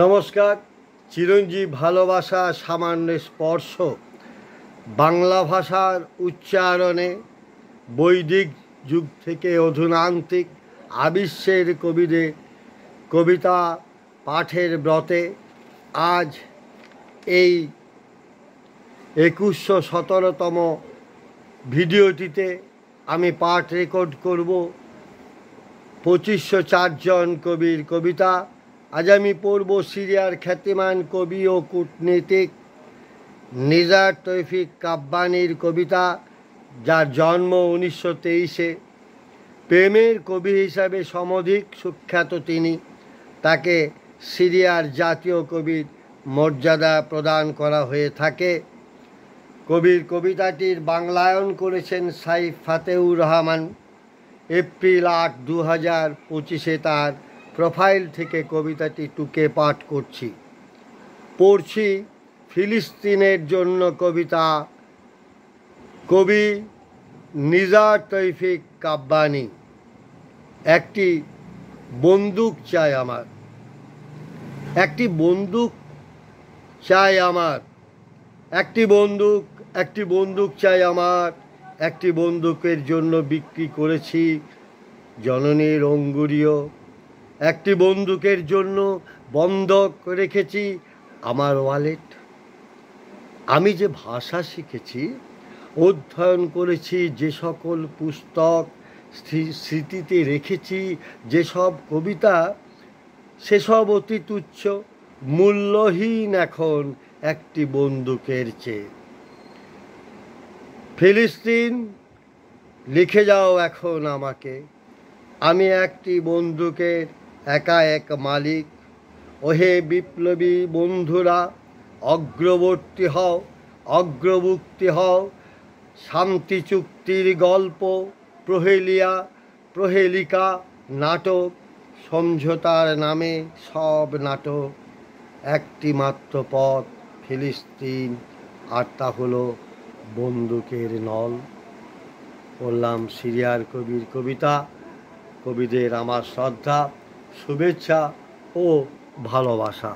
নমস্কার। চিরঞ্জীব ভালোবাসা সামান্য স্পর্শ বাংলা ভাষার উচ্চারণে বৈদিক যুগ থেকে অধুনান্তিক আবিশ্বের কবিদের কবিতা পাঠের ব্রতে আজ এই 2117তম ভিডিওটিতে আমি পাঠ রেকর্ড করব 2504 জন কবির কবিতা। আজ আমি পড়ব সিরিয়ার খ্যাতিমান কবি ও কূটনীতিক নিজার তৌফিক কাব্বানির কবিতা, যার জন্ম 1923-এ। প্রেমের কবি হিসাবে সমধিক সুখ্যাত তিনি। তাকে সিরিয়ার জাতীয় কবির মর্যাদা প্রদান করা হয়ে থাকে। কবির কবিতাটির বাংলায়ন করেছেন সাইফ ফাতেউর রহমান। এপ্রিল 8, 2025-এ তার প্রোফাইল থেকে কবিতাটি টুকে পাঠ করছি। পড়ছি ফিলিস্তিনের জন্য কবিতা, কবি নিজার তৌফিক কাব্বানি। একটি বন্দুক চাই আমার, একটি বন্দুক চাই আমার, একটি বন্দুক চাই আমার। একটি বন্দুকের জন্য বিক্রি করেছি জননীর অঙ্গুরীয়। একটি বন্দুকের জন্য বন্ধক রেখেছি আমার ওয়ালেট। আমি যে ভাষা শিখেছি, অধ্যয়ন করেছি যে সকল পুস্তক, স্মৃতিতে রেখেছি যেসব কবিতা, সেসব অতি তুচ্ছ, মূল্যহীন এখন একটি বন্দুকের চেয়ে। ফিলিস্তিন, লিখে যাও এখন আমাকে, আমি একটি বন্দুকের একা এক মালিক। ওহে বিপ্লবী বন্ধুরা, অগ্রবর্তী হও, অগ্রবর্তী হও। শান্তি চুক্তির গল্প, প্রহেলিকা নাটক, সমঝোতার নামে সব নাটক। একটি মাত্র পথ ফিলিস্তিন, আর তা হলো বন্দুকের নল। বললাম সিরিয়ার কবির কবিতা। কবিদের আমার শ্রদ্ধা, শুভেচ্ছা ও ভালোবাসা।